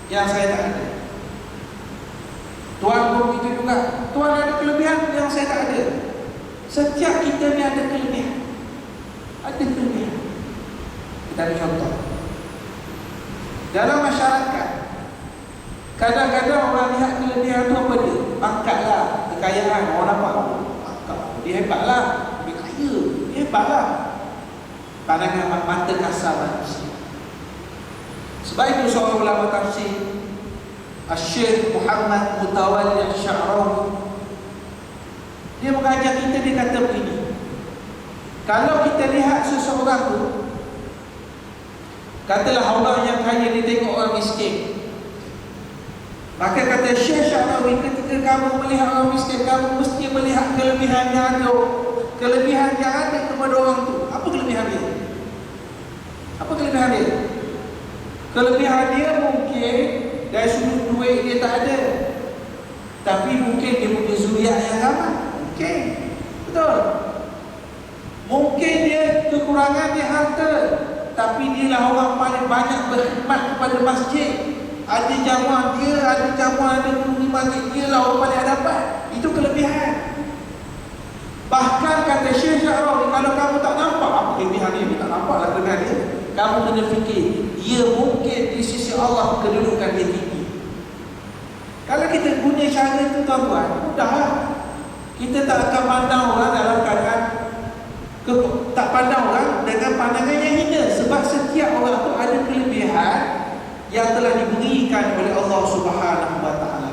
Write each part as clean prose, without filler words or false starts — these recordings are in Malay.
yang saya tak ada. Tuan pun begitu juga. Tuan ada kelebihan yang saya tak ada. Setiap kita ni ada kelebihan. Ada kelebihan. Kita ambil contoh. Dalam masyarakat, kadang-kadang orang lihat kelebihan tu apa dia? Pangkatlah, kekayaan. Orang nampak pangkat, dia hebatlah, dia kaya, dia hebatlah. Pandangan mata kasar manusia. Sebab itu seorang ulama tafsir, Syekh Muhammad Mutawalli Asy-Sya'rawi, dia mengajar kita, dia kata begini, kalau kita lihat seseorang tu, katalah orang yang kaya dia tengok orang miskin, maka kata Syekh Sya'rawi, ketika kamu melihat orang miskin, kamu mesti melihat kelebihan yang ada, kelebihan yang ada kepada orang tu. Apa kelebihan dia? Apa kelebihan dia? Kelebihan dia mungkin dari sudut duit dia tak ada, tapi mungkin dia punya zuriat yang ramai. Mungkin. Betul. Mungkin dia kekurangan dia harta, tapi dia lah orang paling banyak berkhidmat kepada masjid. Ada jamuan dia, ada jamuan, ada guru masjid, dia lah orang paling hadapan. Itu kelebihan. Bahkan kata Syekh Sya'rawi, kalau kamu tak nampak apa kelebihan dia, tak nampaklah kelebihan dia, kamu kena fikir, dia mungkin di sisi Allah kedudukan dia tinggi. Kalau kita guna cara itu tuan-tuan, mudahlah. Kita tak akan pandang orang dalam keadaan tak pandang orang dengan pandangan yang hina. Sebab setiap orang itu ada kelebihan yang telah diberikan oleh Allah Subhanahu Wa Taala.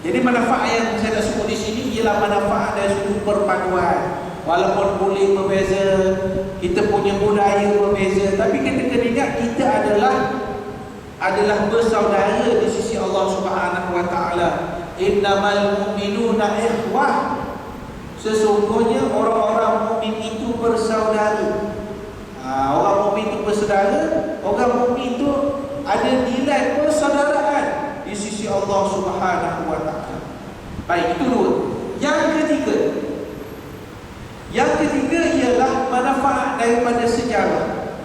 Jadi manfaat yang saya nak sebut di sini ialah manfaat dari sudut perpaduan. Walaupun boleh berbeza, kita punya budaya berbeza, tapi kita kena ingat kita adalah bersaudara di sisi Allah Subhanahu Wa Taala. Innamal mu'minuna ikhwah. Sesungguhnya orang-orang mukmin itu bersaudara. Orang mukmin itu bersaudara, orang mukmin itu ada nilai persaudaraan di sisi Allah Subhanahu Wa Taala. Baik, itu dua. Yang ketiga ialah manfaat daripada sejarah.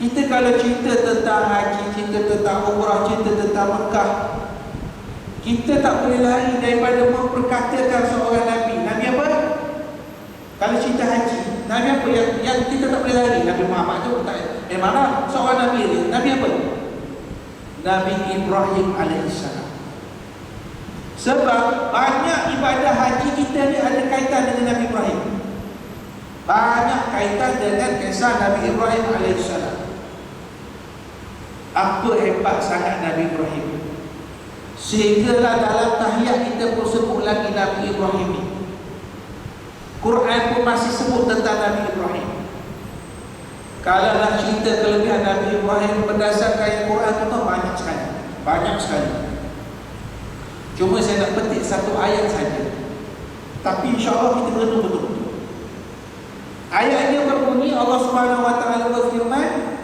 Kita kalau cerita tentang haji, cerita tentang umrah, cerita tentang Mekah, kita tak boleh lari daripada memperkatakan seorang Nabi. Nabi apa? Kalau cerita haji, Nabi apa yang kita tak boleh lari? Nabi Muhammad tu tak. Mana seorang Nabi ni? Nabi apa? Nabi Ibrahim alaihissalam. Sebab banyak ibadah haji kita ni ada kaitan dengan Nabi Ibrahim. Banyak kaitan dengan kisah Nabi Ibrahim alaihissalam. Apa hebat sangat Nabi Ibrahim, sehinggalah dalam tahiyat kita pun sebut lagi Nabi Ibrahim ni. Quran pun masih sebut tentang Nabi Ibrahim. Kalau nak cerita kelebihan Nabi Ibrahim berdasarkan Quran tu banyak sekali. Banyak sekali. Cuma saya nak petik satu ayat saja, tapi insya-Allah kita renung betul-betul. Ayatnya berbunyi, Allah Subhanahu Wa Taala berfirman,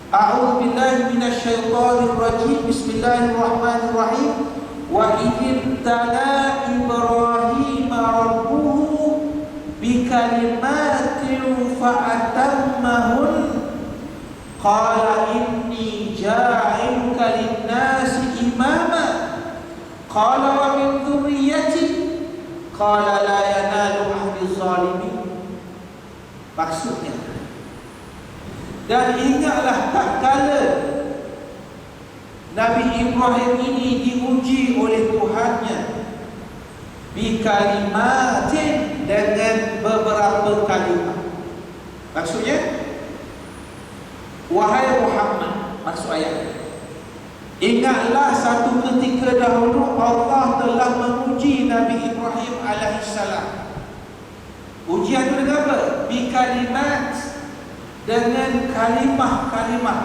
A'udzu billahi minasyaitonir rajim. Bismillahirrahmanirrahim. Wa idhtala Ibrahim rabbuhu bikalimatin fa'atammahun qala inni ja'iluka lin-nasi imama qala wa min dhurriyyati qala la yanalu ahdi zalimin. Maksudnya, dan ingatlah tak kala Nabi Ibrahim ini diuji oleh Tuhannya bikalimatin, dengan beberapa kalimat. Maksudnya, wahai Muhammad, maksud ayat, ingatlah satu ketika dahulu Allah telah menguji Nabi Ibrahim alaihissalam. Ujian itu dengan apa? Bikalimat, dengan kalimah-kalimah,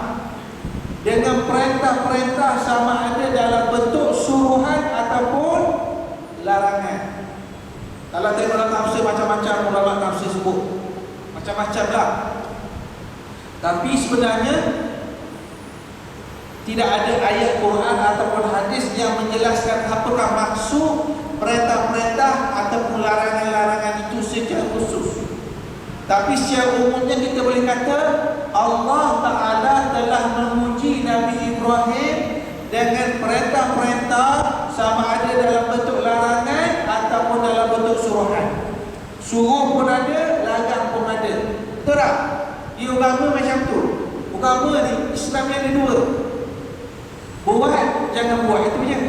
dengan perintah-perintah sama ada dalam bentuk suruhan ataupun larangan. Kalau tengok dalam tafsir, macam-macam ulama tafsir sebut, macam-macam lah. Tapi sebenarnya tidak ada ayat Quran ataupun hadis yang menjelaskan apakah maksud perintah-perintah ataupun larangan-larangan itu secara khusus. Tapi secara umumnya kita boleh kata Allah Ta'ala telah menguji Nabi Ibrahim dengan agama macam tu. Agama ni Islam ni ada dua. Buat, jangan buat, itu je.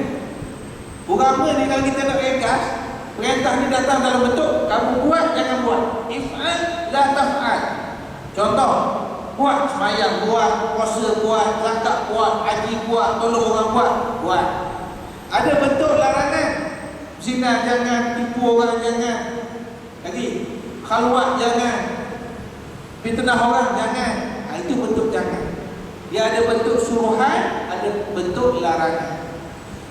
Agama ni kalau kita nak ringkas, perintah ni datang dalam bentuk kamu buat, jangan buat. If'al la taf'al. Contoh, buat sembahyang buat, puasa buat, zakat buat, haji buat, tolong orang buat. Ada bentuk larangan. Zina jangan, tipu orang jangan. Lagi, khalwat jangan, fitnah orang jangan. Itu bentuk jangan. Dia ada bentuk suruhan, ada bentuk larangan.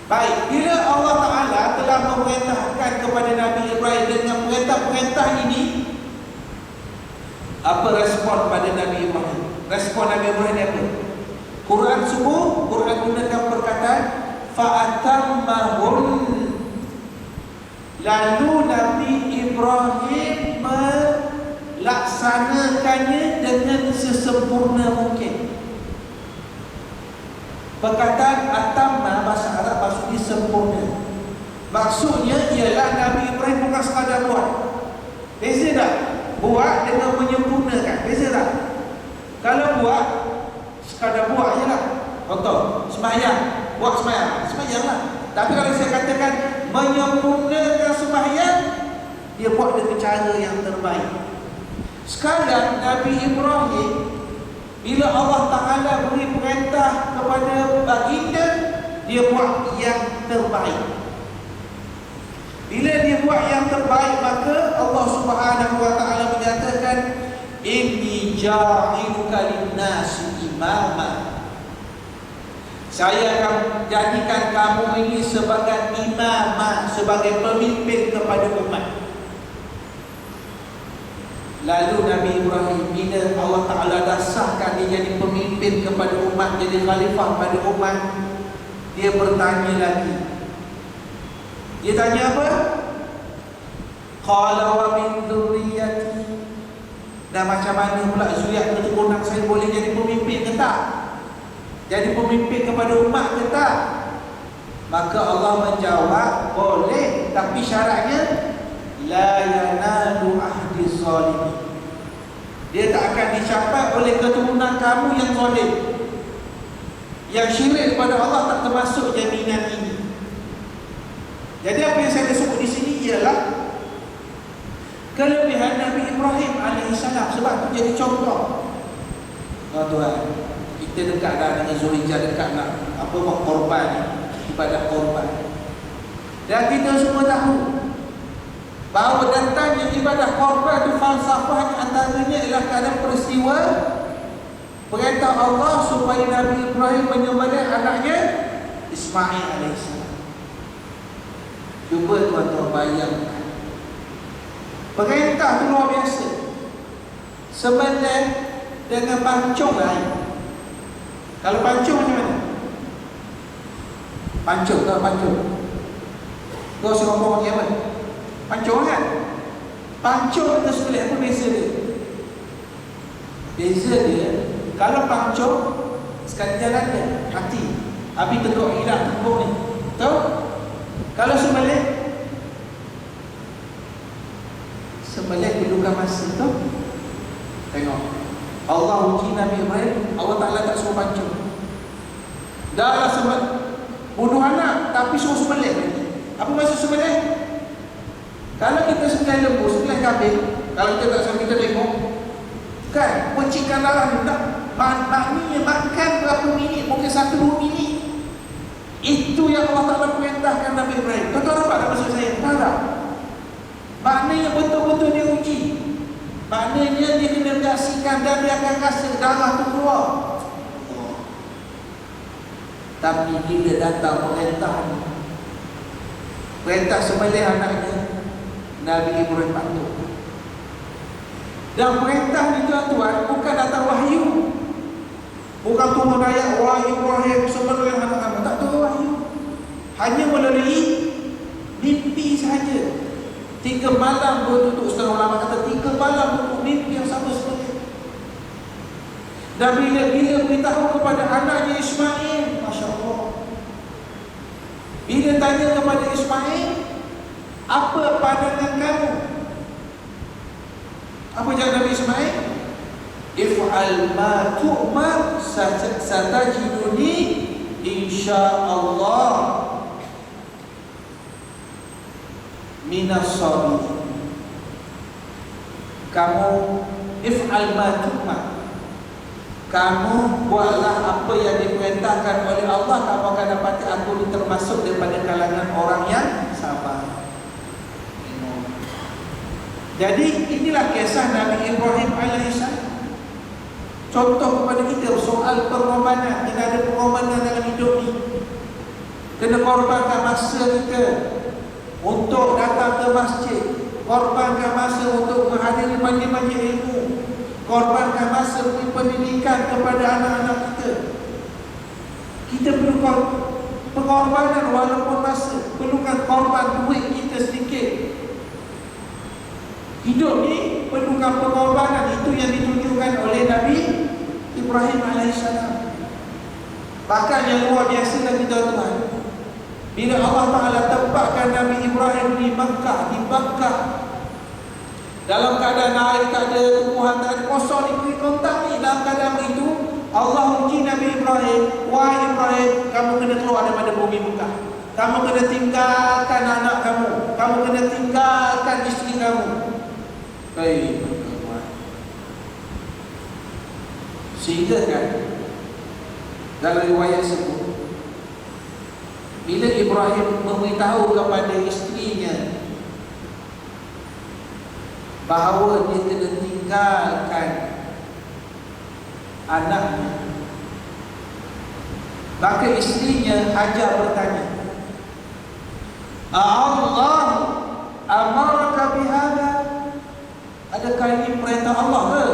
Baik, bila Allah Ta'ala telah memerintahkan kepada Nabi Ibrahim dengan perintah-perintah ini, apa respon pada Nabi Ibrahim? Respon Nabi Ibrahim apa? Quran sebut, Quran gunakan perkataan fa'atammahun. Lalu Nabi Ibrahim melaksanakannya dengan sesempurna mungkin. Perkataan atamma bahasa Arab maksudnya sempurna. Maksudnya ialah Nabi Ibrahim bukan sekadar buat. Beza tak? Buat dengan menyempurnakan. Beza tak? Kalau buat, sekadar buat je lah. Contoh, sembahyang. Buat sembahyang. Sembahyang lah. Tapi kalau saya katakan menyempurnakan sembahyang, dia buat dengan cara yang terbaik. Sekarang Nabi Ibrahim, bila Allah Ta'ala beri perintah kepada baginda, dia buat yang terbaik. Bila dia buat yang terbaik, maka Allah Subhanahu Wa Ta'ala menyatakan, inni ja'iluka linnasi imama. Saya akan jadikan kamu ini sebagai imam, sebagai pemimpin kepada umat. Lalu Nabi Ibrahim, bila Allah Ta'ala dah sahkan dia jadi pemimpin kepada umat, jadi khalifah pada umat, dia bertanya lagi. Dia tanya apa? Qala wa min dzurriyyati. Dan macam mana pula zuriat keturunan saya boleh jadi pemimpin ke tak? Jadi pemimpin kepada umat ke tak? Maka Allah menjawab, boleh, tapi syaratnya la yanalu ahdi zalimin. Dia tak akan dicapai oleh keturunan kamu yang zalim. Yang syirik kepada Allah tak termasuk jaminan ini. Jadi apa yang saya sebut di sini ialah kelebihan Nabi Ibrahim alaihissalam. Sebab itu jadi contoh. Tuan-tuan, kita dekat dah dengan Zulhijjah, dekat nak apa buat korban, ibadat korban. Dan kita semua tahu bahawa datangnya ibadah korban itu falsafah antaranya ialah kerana peristiwa perintah Allah supaya Nabi Ibrahim menyembelih anaknya Ismail alaihissalam. Cuba tuan-tuan bayangkan, perintah itu luar biasa. Sembelih dengan pancung lain. Kalau pancung macam mana? Pancung, kalau pancung kau suruh ngomong macam mana? Pancung kan? Pancung dengan sembelih apa beza dia? Beza dia, kalau pancung sekali jalan dia mati, habis teguk hilang teguk ni, tahu? Kalau sembelih perlukan masa tu. Tengok, Allah uji Nabi Ibrahim, Allah Ta'ala tak suruh pancung. Dah lah sembelih, bunuh anak tapi suruh sembelih lagi. Apa maksud sembelih? Kalau kita sembelih lembu, sembelih kambing, kalau kita tak sampai kita tengok kan, percikan darah ni tak, maknanya makan berapa minit, mungkin 1-2 minit. Itu yang Allah Ta'ala perintahkan Nabi Ibrahim. Tuan-tuan nampak tak maksud saya? Tak. Maknanya betul-betul dia uji. Maknanya dia kena menyaksikan dan dia akan rasa darah tu keluar. Tapi bila datang perintah ni, perintah sembelih anaknya, Nabi Ibrahim patuh. Dan perintah ni tuan-tuan bukan datang wahyu. Bukan turun ayat wahai Ibrahim sembelih anak-anak, tak turun wahyu. Hanya melalui mimpi sahaja. 3 malam bertutup, setengah ulama kata 3 malam bertutup mimpi yang sama seperti. Dan bila beritahu kepada anaknya Ismail, Masya Allah, bila tanya kepada Ismail, apa pandangan kamu? Apa jawab Nabi Ismail? if'al ma tu'mar satajiduni insyaallah minas sabirin. Kamu if'al ma tu'mar, kamu buatlah apa yang diperintahkan oleh Allah, kamu akan dapati aku termasuk daripada kalangan orang yang sabar. Jadi inilah kisah Nabi Ibrahim alaihissalam. Contoh kepada kita soal pengorbanan. Kita ada pengorbanan dalam hidup ni. Kena korbankan masa kita untuk datang ke masjid, korbankan masa untuk menghadiri majlis-majlis ilmu, korbankan masa beri pendidikan kepada anak-anak kita. Kita perlu pengorbanan walaupun masa. Perlukan korban duit kita sedikit. Hidup ni perlukan pengorbanan. Itu yang ditunjukkan oleh Nabi Ibrahim alaihissalam. Bahkan yang luar biasa lagi tuan-tuan, bila Allah Ta'ala tempatkan Nabi Ibrahim di Makkah, dalam keadaan air tak ada, tumbuhan tak ada, kosong, diberi kontak ni. Dalam keadaan itu Allah uji Nabi Ibrahim, wahai Ibrahim, kamu kena keluar daripada bumi Makkah, kamu kena tinggalkan anak kamu, kamu kena tinggalkan isteri kamu. Baik, sehingga kan dalam riwayat sebut, bila Ibrahim memberitahu kepada isterinya bahawa dia kena tinggalkan anaknya, maka isterinya Hajar bertanya, Allah amaraka bihada? Adakah ini perintah Allah ke?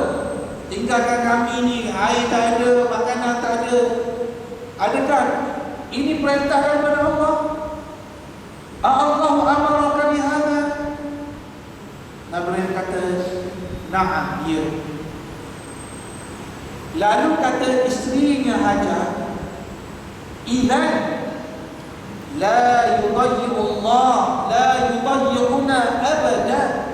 Tinggalkan kami ni, air tak ada, makanan tak ada. Adakah ini perintah daripada Allah? Allah amaraka bihada? Nabi Ibrahim kata, na'am, ya. Lalu kata isterinya Hajar, idzan la yudayyi'ullah, la yudayyi'una abada.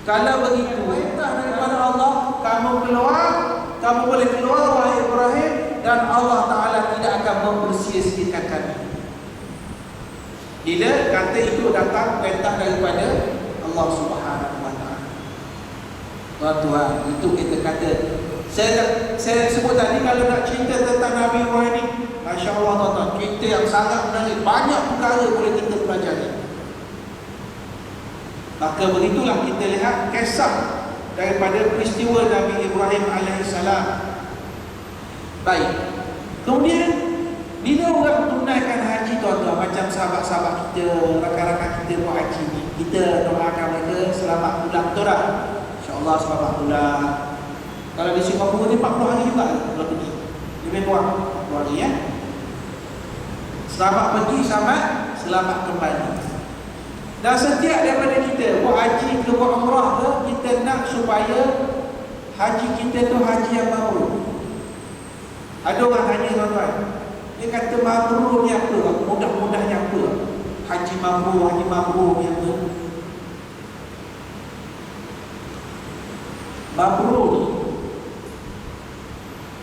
Kalau begitu, perintah daripada Allah, kamu keluar, kamu boleh keluar wahai Ibrahim, dan Allah Ta'ala tidak akan mempersia-siakan kami. Bila kata itu datang perintah daripada Allah Subhanahu Wa Ta'ala. Tuan-tuan, itu kita kata, saya sebut tadi, kalau nak cerita tentang Nabi Ibrahim ni, Masya Allah tuan-tuan, kita yang sangat menarik, banyak perkara boleh kita pelajari. Maka begitulah kita lihat kisah daripada peristiwa Nabi Ibrahim alaihissalam. Baik. Kemudian bila orang tunaikan haji tuan-tuan, macam sahabat-sahabat kita, rakan-rakan kita buat haji ni, kita doakan mereka selamat pulang, betul tak? InsyaAllah selamat pulang. Kalau di Singapura ni 40 hari juga kalau pergi. Lebih kurang 40 hari ya. Selamat pergi, selamat kembali. Dan setiap daripada kita buat haji ke buat umrah ke, kita nak supaya haji kita tu haji yang mabrur. Ada orang tanya tuan-tuan, dia kata mabrur ni apa? Mudah-mudahnya apa? Haji mabrur ni apa?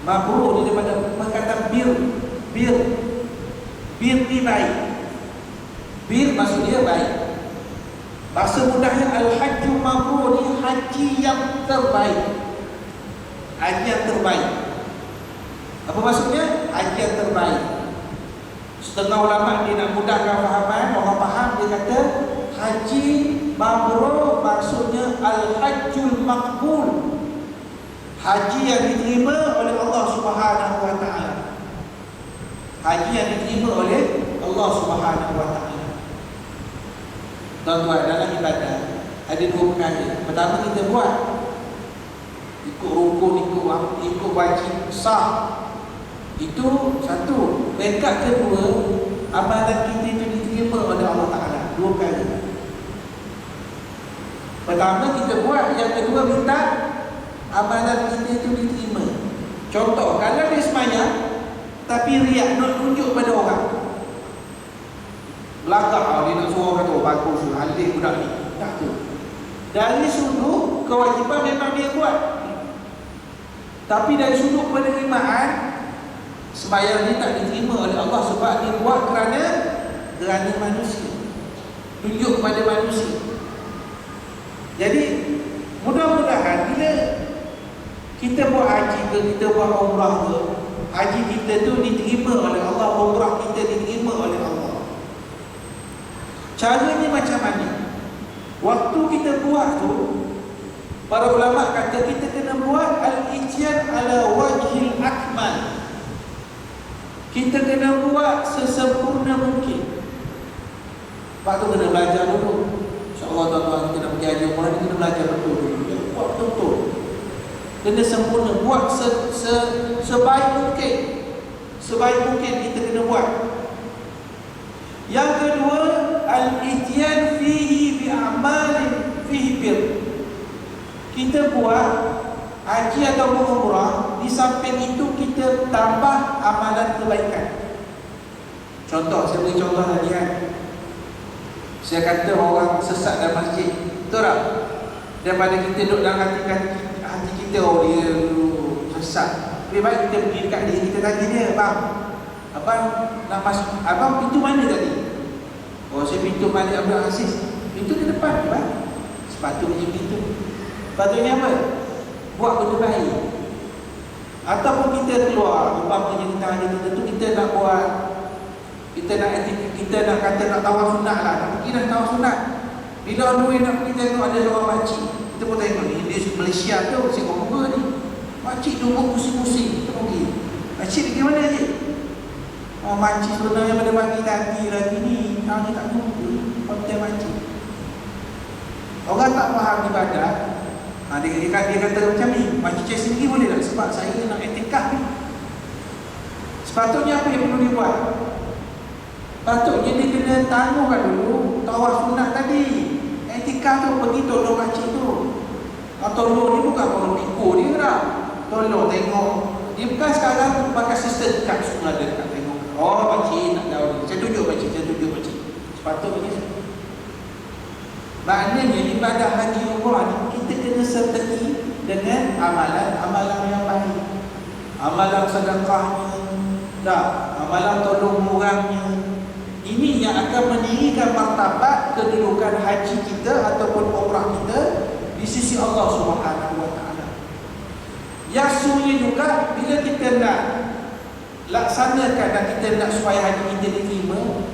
Mabrur ni daripada perkataan bir ni baik. Bir maksudnya baik. Bahasa mudahnya al-hajju mabrur ni haji yang terbaik. Haji yang terbaik. Apa maksudnya? Haji yang terbaik. Setengah ulama dia nak mudahkan fahaman, orang faham, dia kata haji mabrur maksudnya al-hajjul maqbul. Haji yang diterima oleh Allah Subhanahu Wa Ta'ala. Haji yang diterima oleh Allah Subhanahu Wa Ta'ala. Tuan-tuan, dalam ibadah ada dua perkara. Pertama, kita buat ikut rukun, ikut wajib sah. Itu satu. Peringkat kedua, amalan kita itu diterima oleh Allah Ta'ala. Dua perkara. Pertama kita buat, yang kedua minta amalan kita itu diterima. Contoh, kalau dia semayang tapi riak, nak tunjuk pada orang, belakang dia nak suruh kata, oh bagus, alih budak ni. Tak tu. Dari sudut kewajipan memang dia buat. Tapi dari sudut penerimaan, sembahyang ni tak diterima oleh Allah sebab dia buat kerana manusia, tunjuk pada manusia. Jadi mudah-mudahan bila kita buat haji ke, kita buat umrah ke, haji kita tu diterima oleh Allah, umrah kita diterima oleh Allah. Caranya macam mana? Waktu kita buat tu, para ulama kata kita kena buat al-ijyan ala wajhil akmal. Kita kena buat sesempurna mungkin. Lepas tu kena belajar dulu. InsyaAllah tuan-tuan, kita nak pergi haji umrah ni kena belajar betul dulu. Buat betul-betul. Kena sempurna, buat sebaik mungkin. Sebaik mungkin kita kena buat. Yang kedua, al-ijyan fihi bi'amalin fihi bir. Kita buat haji atau umrah, di samping itu kita tambah amalan kebaikan. Contoh, saya beri contoh tadi kan. Saya kata orang sesat dalam masjid, betul tak? Daripada kita duduk dalam hati kita, oh dia sesat, lebih baik kita pergi dekat dia, kita tanya dia, abang nak masuk, abang pintu mana tadi? Oh, saya pintu Malik Abdul Aziz. Pintu di depan, bang. Sepatutnya pintu. Sepatutnya apa? Buat benda baik. Ataupun kita keluar, umpamanya kita ada tertentu, kita nak buat, kita nak kata nak tawaf sunat lah, nak pergi dah tawaf sunat. Bila on the way nak pergi tengok ada seorang makcik, kita pun tengok ni, dia Malaysia tu, Singapura ni, makcik duduk pusing-pusing, kita pergi, makcik pergi mana je? Oh, makcik sebenarnya pada pagi tadi lagi ni, kami tak jumpa hotel makcik. Orang tak faham ibadat, dia kata macam ni, makcik cek sendiri boleh tak? Sebab saya nak etikah ni. Sepatutnya apa yang perlu dibuat? Patutnya dia kena tangguhkan dulu tawaf sunat tadi. Etikah tu pergi tolong makcik tu. Tolong ni bukan tolong pikul dia dah. Tolong tengok. Dia bukan sekarang pakai sistem kat sungai dia dekat tengok. Oh makcik nak tahu ni. Saya tunjuk makcik. Sepatutnya. Maknanya ibadah haji umrah ni kita kena sertai dengan amalan yang baik. Amalan sedekahnya, amalan tolong orangnya. Ini yang akan mendirikan martabat kedudukan haji kita ataupun umrah kita di sisi Allah Subhanahu wa taala. Yasunya juga bila kita nak laksanakan dan kita nak supaya haji kita diterima,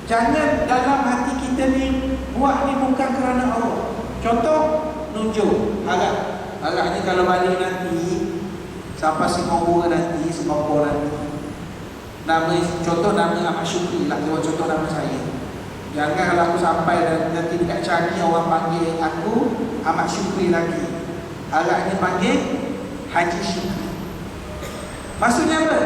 jangan dalam hati kita ni buat ni bukan kerana Allah. Contoh, nunjuk harapnya kalau balik nanti sampai Singapura nanti, contoh nama Ahmad Syukri lah, contoh nama saya. Jangan kalau aku sampai dan nanti dekat Changi orang panggil aku Ahmad Syukri lagi, harapnya panggil Haji Syukri. Maksudnya apa?